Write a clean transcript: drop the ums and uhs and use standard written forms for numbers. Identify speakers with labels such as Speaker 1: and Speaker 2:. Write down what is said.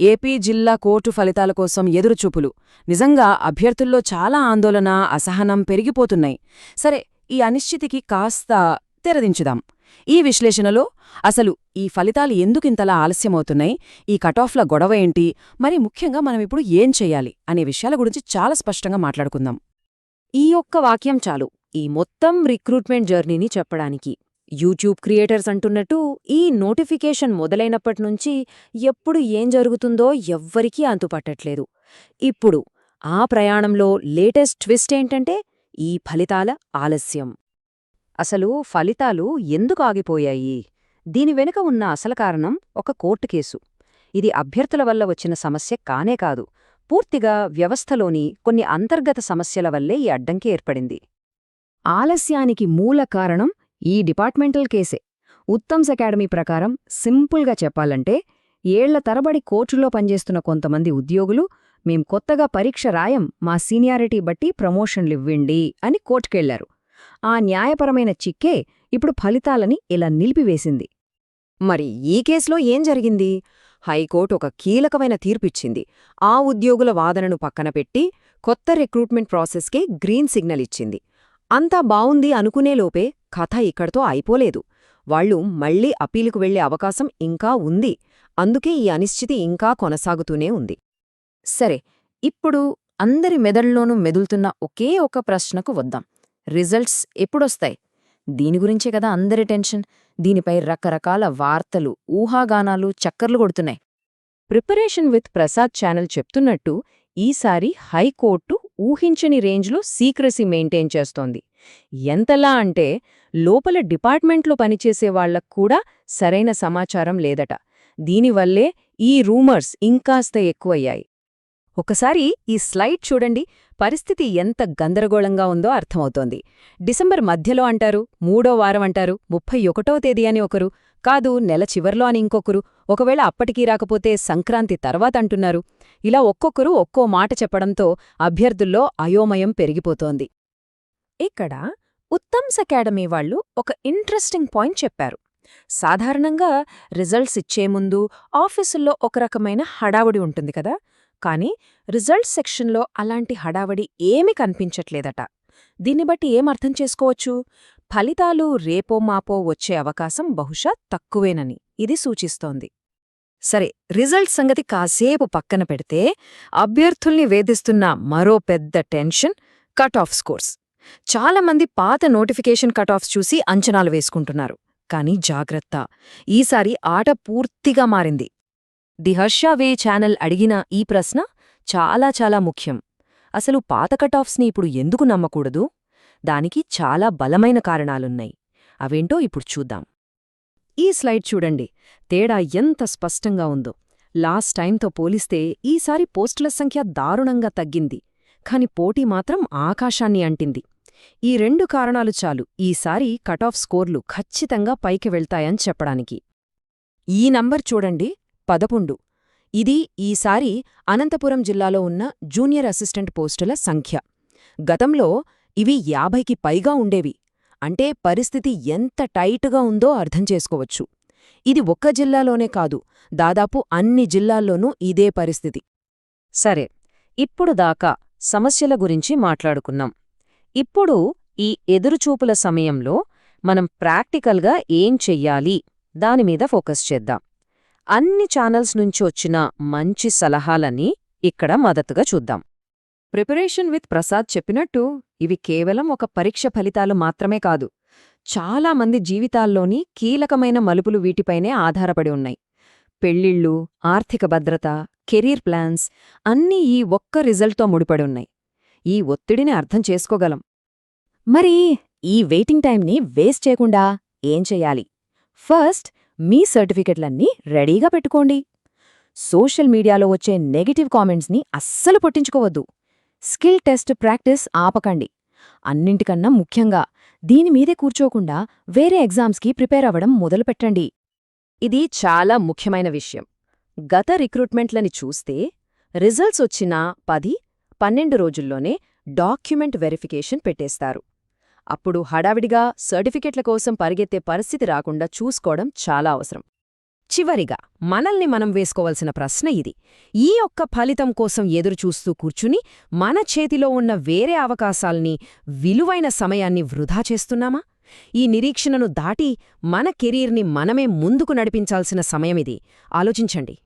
Speaker 1: AP జిల్లా court ఫలితాల కోసం ఎదురుచూపులు. నిజంగా అభ్యర్థుల్లో చాలా ఆందోళన, అసహనం పెరిగిపోతున్నాయి. సరే, ఈ అనిశ్చితికి కాస్త తెరదించుదాం. ఈ విశ్లేషణలో అసలు ఈ ఫలితాలు ఎందుకింతలా ఆలస్యమవుతున్నాయి, ఈ కటాఫ్ల గొడవ ఏంటి, మరి ముఖ్యంగా మనమిప్పుడు ఏం చెయ్యాలి అనే విషయాల గురించి చాలా స్పష్టంగా మాట్లాడుకుందాం.
Speaker 2: ఈ ఒక్క వాక్యం చాలు ఈ మొత్తం రిక్రూట్మెంట్ జర్నీని చెప్పడానికి. యూట్యూబ్ క్రియేటర్స్ అంటున్నట్టు ఈ నోటిఫికేషన్ మొదలైనప్పట్నుంచి ఎప్పుడు ఏం జరుగుతుందో ఎవ్వరికీ అంతుపట్టట్లేదు. ఇప్పుడు ఆ ప్రయాణంలో లేటెస్ట్ ట్విస్ట్ ఏంటంటే ఈ ఫలితాల ఆలస్యం. అసలు ఫలితాలు ఎందుకు ఆగిపోయాయి? దీని వెనుక ఉన్న అసలు కారణం ఒక కోర్టు కేసు. ఇది అభ్యర్థుల వల్ల వచ్చిన సమస్య కానే కాదు, పూర్తిగా వ్యవస్థలోని కొన్ని అంతర్గత సమస్యల వల్లే ఈ అడ్డంకి ఏర్పడింది. ఆలస్యానికి మూల కారణం ఈ డిపార్ట్మెంటల్ కేసే. ఉత్తమ్స్ అకాడమీ ప్రకారం సింపుల్గా చెప్పాలంటే, ఏళ్ల తరబడి కోర్టులో పనిచేస్తున్న కొంతమంది ఉద్యోగులు మేం కొత్తగా పరీక్ష రాయం, మా సీనియారిటీ బట్టి ప్రమోషన్లివ్వండి అని కోర్టుకెళ్లారు. ఆ న్యాయపరమైన చిక్కే ఇప్పుడు ఫలితాలని ఇలా నిలిపివేసింది. మరి ఈ కేసులో ఏం జరిగింది? హైకోర్టు ఒక కీలకమైన తీర్పిచ్చింది. ఆ ఉద్యోగుల వాదనను పక్కనపెట్టి కొత్త రిక్రూట్మెంట్ ప్రాసెస్కే గ్రీన్ సిగ్నల్ ఇచ్చింది. అంతా బావుంది అనుకునేలోపే కథ ఇక్కడితో అయిపోలేదు. వాళ్లు మళ్లీ అప్పీలుకు వెళ్లే అవకాశం ఇంకా ఉంది. అందుకే ఈ అనిశ్చితి ఇంకా కొనసాగుతూనే ఉంది. సరే, ఇప్పుడు అందరి మెదళ్లోనూ మెదులుతున్న ఒకే ఒక ప్రశ్నకు వద్దాం. రిజల్ట్స్ ఎప్పుడొస్తాయి? దీని గురించే కదా అందరి టెన్షన్. దీనిపై రకరకాల వార్తలు, ఊహాగానాలు చక్కర్లు కొడుతున్నాయి. ప్రిపరేషన్ విత్ ప్రసాద్ ఛానల్ చెప్తున్నట్టు ఈసారి హైకోర్టు ఊహించని రేంజ్లో సీక్రసీ మెయింటైన్ చేస్తోంది. ఎంతలా అంటే లోపల డిపార్ట్మెంట్లో పనిచేసేవాళ్లక్కూడా సరైన సమాచారం లేదట. దీనివల్లే ఈ రూమర్స్ ఇంకాస్త ఎక్కువయ్యాయి. ఒకసారి ఈ స్లైడ్ చూడండి, పరిస్థితి ఎంత గందరగోళంగా ఉందో అర్థమవుతోంది. డిసెంబర్ మధ్యలో అంటారు, 3వ వారం అంటారు, 31వ తేదీ అని ఒకరు, కాదు నెల చివర్లో అని ఇంకొకరు, ఒకవేళ అప్పటికీ రాకపోతే సంక్రాంతి తర్వాత అంటున్నారు. ఇలా ఒక్కొక్కరు ఒక్కో మాట చెప్పడంతో అభ్యర్థుల్లో అయోమయం పెరిగిపోతోంది. ఇక్కడ ఉత్తమ్స్ అకాడమీ వాళ్లు ఒక ఇంట్రెస్టింగ్ పాయింట్ చెప్పారు. సాధారణంగా రిజల్ట్స్ ఇచ్చే ముందు ఆఫీసుల్లో ఒక రకమైన హడావుడి ఉంటుంది కదా, కానీ రిజల్ట్స్ సెక్షన్లో అలాంటి హడావడి ఏమీ కనిపించట్లేదట. దీన్ని బట్టి ఏమర్థం చేసుకోవచ్చు? ఫలితాలు రేపో మాపో వచ్చే అవకాశం బహుశా తక్కువేనని ఇది సూచిస్తోంది. సరే, రిజల్ట్ సంగతి కాసేపు పక్కన పెడితే అభ్యర్థుల్ని వేధిస్తున్న మరో పెద్ద టెన్షన్ కట్ ఆఫ్ స్కోర్స్. చాలామంది పాత నోటిఫికేషన్ కట్ ఆఫ్స్ చూసి అంచనాలు వేసుకుంటున్నారు. కానీ జాగ్రత్త, ఈసారి ఆట పూర్తిగా మారింది. ది హర్షవే ఛానల్ అడిగిన ఈ ప్రశ్న చాలా ముఖ్యం. అసలు పాత కటాఫ్స్ని ఇప్పుడు ఎందుకు నమ్మకూడదు? దానికి చాలా బలమైన కారణాలున్నాయి. అవేంటో ఇప్పుడు చూద్దాం. ఈ స్లైడ్ చూడండి, తేడా ఎంత స్పష్టంగా ఉందో. లాస్ట్ టైంతో పోలిస్తే ఈసారి పోస్టుల సంఖ్య దారుణంగా తగ్గింది, కాని పోటీ మాత్రం ఆకాశాన్ని అంటింది. ఈ 2 కారణాలు చాలు ఈసారి కటాఫ్ స్కోర్లు ఖచ్చితంగా పైకి వెళ్తాయని చెప్పడానికి. ఈ నంబర్ చూడండి, 11. ఇది ఈసారి అనంతపురం జిల్లాలో ఉన్న జూనియర్ అసిస్టెంట్ పోస్టుల సంఖ్య. గతంలో ఇవి 50కి పైగా ఉండేవి. అంటే పరిస్థితి ఎంత టైటుగా ఉందో అర్థం చేసుకోవచ్చు. ఇది ఒక్క జిల్లాలోనే కాదు, దాదాపు అన్ని జిల్లాల్లోనూ ఇదే పరిస్థితి. సరే, ఇప్పుడు దాకా సమస్యల గురించి మాట్లాడుకున్నాం. ఇప్పుడు ఈ ఎదురుచూపుల సమయంలో మనం ప్రాక్టికల్గా ఏం చెయ్యాలి దానిమీద ఫోకస్ చేద్దాం. అన్ని ఛానల్స్ నుంచి వచ్చిన మంచి సలహాలని ఇక్కడ మద్దతుగా చూద్దాం. ప్రిపరేషన్ విత్ ప్రసాద్ చెప్పినట్టు ఇవి కేవలం ఒక పరీక్ష ఫలితాలు మాత్రమే కాదు, చాలా మంది జీవితాల్లోని కీలకమైన మలుపులు వీటిపైనే ఆధారపడి ఉన్నాయి. పెళ్ళిళ్ళు, ఆర్థిక భద్రత, కెరీర్ ప్లాన్స్ అన్నీ ఈ ఒక్క రిజల్ట్తో ముడిపడి ఉన్నాయి. ఈ ఒత్తిడిని అర్థం చేసుకోగలం. మరి ఈ వెయిటింగ్ టైంని వేస్ట్ చేయకుండా ఏం చెయ్యాలి? ఫస్ట్, మీ సర్టిఫికెట్లన్నీ రెడీగా పెట్టుకోండి. సోషల్ మీడియాలో వచ్చే నెగటివ్ కామెంట్స్ని అస్సలు పట్టించుకోవద్దు. స్కిల్ టెస్ట్ ప్రాక్టీస్ ఆపకండి. అన్నింటికన్నా ముఖ్యంగా దీనిమీదే కూర్చోకుండా వేరే ఎగ్జామ్స్కి ప్రిపేర్ అవ్వడం మొదలుపెట్టండి. ఇది చాలా ముఖ్యమైన విషయం. గత రిక్రూట్మెంట్లని చూస్తే రిజల్ట్స్ వచ్చిన 10-12 రోజుల్లోనే డాక్యుమెంట్ వెరిఫికేషన్ పెట్టేస్తారు. అప్పుడు హడావిడిగా సర్టిఫికెట్ల కోసం పరిగెత్తే పరిస్థితి రాకుండా చూసుకోవడం చాలా అవసరం. చివరిగా మనల్ని మనం వేసుకోవలసిన ప్రశ్న ఇది: ఈ ఒక్క ఫలితం కోసం ఎదురుచూస్తూ కూర్చుని మన చేతిలో ఉన్న వేరే అవకాశాల్ని, విలువైన సమయాన్ని వృధా చేస్తున్నామా? ఈ నిరీక్షణను దాటి మన కెరీర్ని మనమే ముందుకు నడిపించాల్సిన సమయమిది. ఆలోచించండి.